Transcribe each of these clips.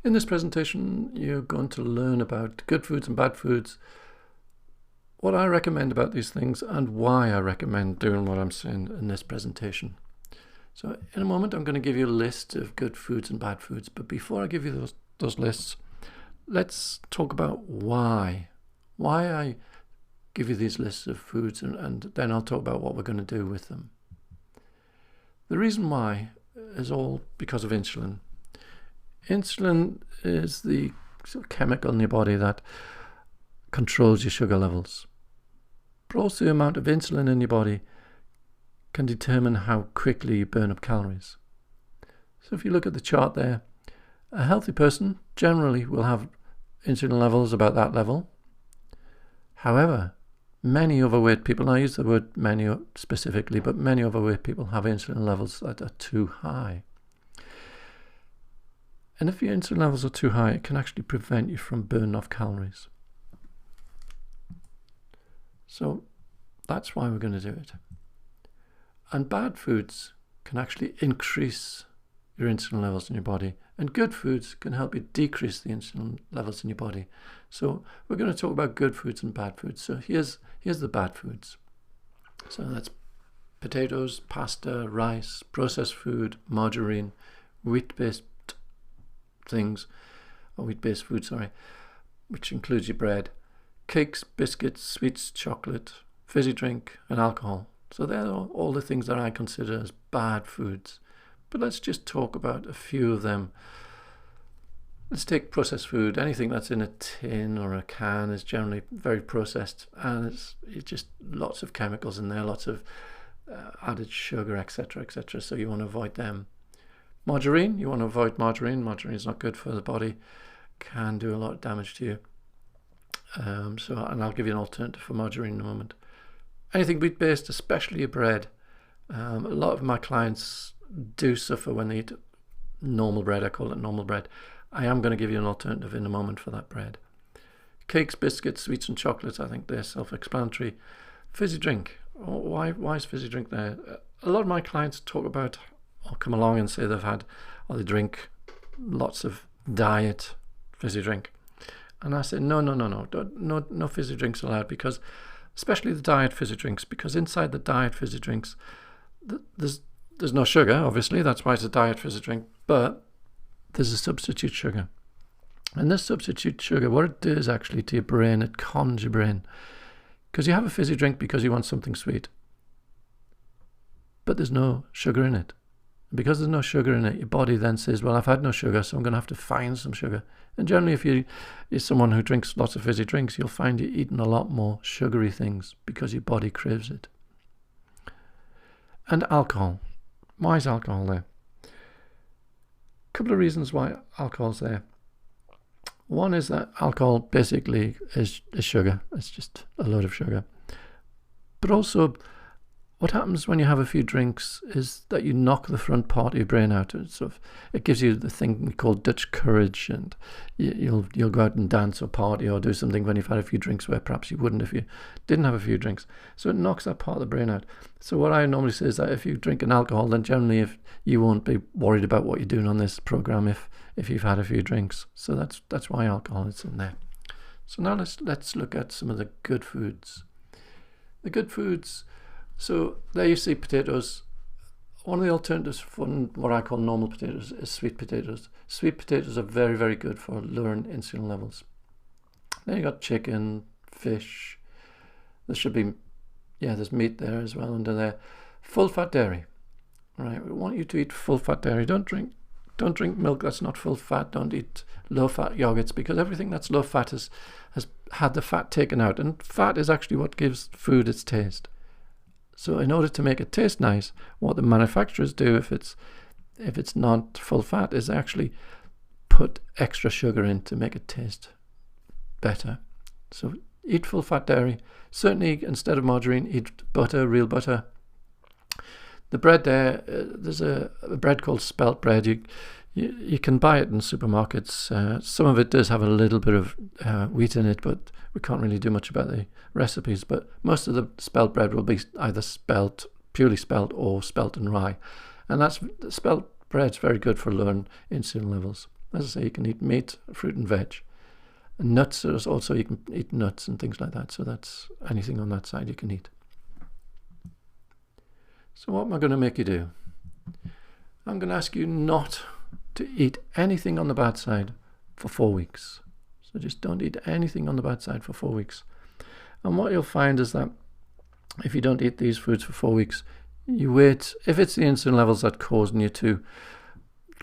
In this presentation, you're going to learn about good foods and bad foods, what I recommend about these things, and why I recommend doing what I'm saying in this presentation. So in a moment, I'm going to give you a list of good foods and bad foods. But before I give you those lists, let's talk about why I give you these lists of foods, and then I'll talk about what we're going to do with them. The reason why is all because of insulin. Insulin is the sort of chemical in your body that controls your sugar levels. But also the amount of insulin in your body can determine how quickly you burn up calories. So if you look at the chart there, a healthy person generally will have insulin levels about that level. However, many overweight people, I use the word many specifically, but many overweight people have insulin levels that are too high. And if your insulin levels are too high, it can actually prevent you from burning off calories. So that's why we're going to do it. And bad foods can actually increase your insulin levels in your body, and good foods can help you decrease the insulin levels in your body. So we're going to talk about good foods and bad foods. So here's the bad foods. So that's potatoes, pasta, rice, processed food, margarine, wheat-based things, or wheat-based food, which includes your bread, cakes, biscuits, sweets, chocolate, fizzy drink, and alcohol. So they're all the things that I consider as bad foods. But let's just talk about a few of them. Let's take processed food. Anything that's in a tin or a can is generally very processed, and it's just lots of chemicals in there, lots of added sugar, etc., etc. So you want to avoid them. Margarine, you want to avoid margarine. Margarine is not good for the body, can do a lot of damage to you. And I'll give you an alternative for margarine in a moment. Anything wheat-based, especially your bread. A lot of my clients do suffer when they eat normal bread. I call it normal bread. I am going to give you an alternative in a moment for that bread. Cakes, biscuits, sweets and chocolates, I think they're self-explanatory. Fizzy drink. Why is fizzy drink there? A lot of my clients talk about or come along and say they drink lots of diet fizzy drink. And I say, no fizzy drinks allowed, because especially the diet fizzy drinks, because inside the diet fizzy drinks, there's no sugar, obviously, that's why it's a diet fizzy drink, but there's a substitute sugar. And this substitute sugar, what it does actually to your brain, it cons your brain. Because you have a fizzy drink because you want something sweet, but there's no sugar in it. Because there's no sugar in it, your body then says, well, I've had no sugar, so I'm going to have to find some sugar. And generally, if you're someone who drinks lots of fizzy drinks, you'll find you're eating a lot more sugary things because your body craves it. And alcohol. Why is alcohol there? A couple of reasons why alcohol's there. One is that alcohol basically is sugar. It's just a load of sugar. But also, what happens when you have a few drinks is that you knock the front part of your brain out. It gives you the thing called Dutch courage, and you'll go out and dance or party or do something when you've had a few drinks where perhaps you wouldn't if you didn't have a few drinks. So it knocks that part of the brain out. So what I normally say is that if you drink an alcohol, then generally if you won't be worried about what you're doing on this program if you've had a few drinks. So that's why alcohol is in there. So now let's look at some of the good foods. The good foods. So there you see potatoes. One of the alternatives for what I call normal potatoes is sweet potatoes. Sweet potatoes are very, very good for lowering insulin levels. Then you got chicken, fish. There should be, there's meat there as well under there. Full fat dairy. Right, we want you to eat full fat dairy. Don't drink milk that's not full fat. Don't eat low fat yogurts, because everything that's low fat has had the fat taken out, and fat is actually what gives food its taste. So in order to make it taste nice, what the manufacturers do if it's not full fat is actually put extra sugar in to make it taste better. So eat full fat dairy. Certainly instead of margarine, eat butter, real butter. The bread there, there's a bread called spelt bread. You can buy it in supermarkets. Some of it does have a little bit of wheat in it, but we can't really do much about the recipes. But most of the spelt bread will be either purely spelt, or spelt and rye. And spelt bread's very good for lowering insulin levels. As I say, you can eat meat, fruit and veg. And nuts, also you can eat nuts and things like that. So that's anything on that side you can eat. So what am I going to make you do? I'm going to ask you not to eat anything on the bad side for 4 weeks. So just don't eat anything on the bad side for 4 weeks. And what you'll find is that if you don't eat these foods for 4 weeks, you wait. If it's the insulin levels that causing you to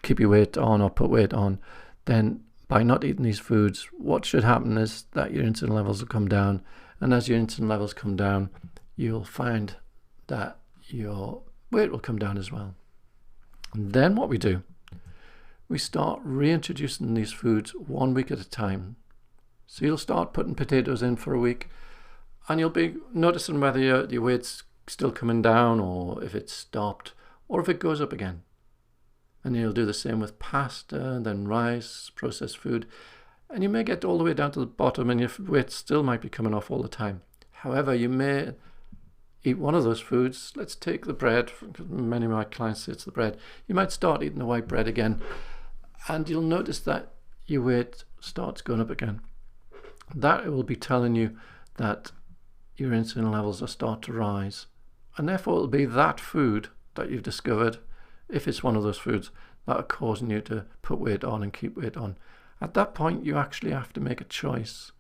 keep your weight on or put weight on, then by not eating these foods, what should happen is that your insulin levels will come down. And as your insulin levels come down, you'll find that your weight will come down as well. And then what we do, we start reintroducing these foods 1 week at a time. So you'll start putting potatoes in for a week, and you'll be noticing whether your weight's still coming down, or if it's stopped, or if it goes up again. And you'll do the same with pasta, then rice, processed food. And you may get all the way down to the bottom and your weight still might be coming off all the time. However, you may eat one of those foods. Let's take the bread. Many of my clients say it's the bread. You might start eating the white bread again, and you'll notice that your weight starts going up again. That will be telling you that your insulin levels are start to rise. And therefore it'll be that food that you've discovered, if it's one of those foods, that are causing you to put weight on and keep weight on. At that point, you actually have to make a choice.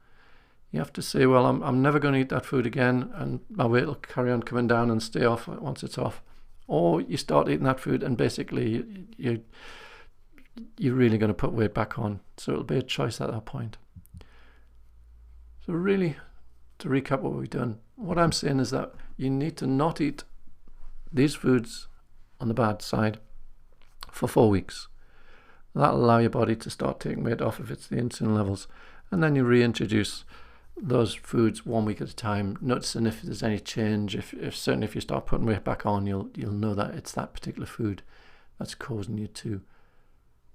You have to say, well, I'm never going to eat that food again, and my weight will carry on coming down and stay off once it's off. Or you start eating that food and basically you're really going to put weight back on. So it'll be a choice at that point. So really, to recap what we've done, what I'm saying is that you need to not eat these foods on the bad side for 4 weeks. That'll allow your body to start taking weight off if it's the insulin levels. And then you reintroduce those foods 1 week at a time, noticing if there's any change. If certainly if you start putting weight back on, you'll know that it's that particular food that's causing you to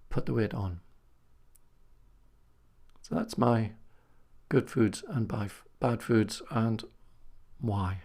put the weight on. So that's my good foods and bad foods and why.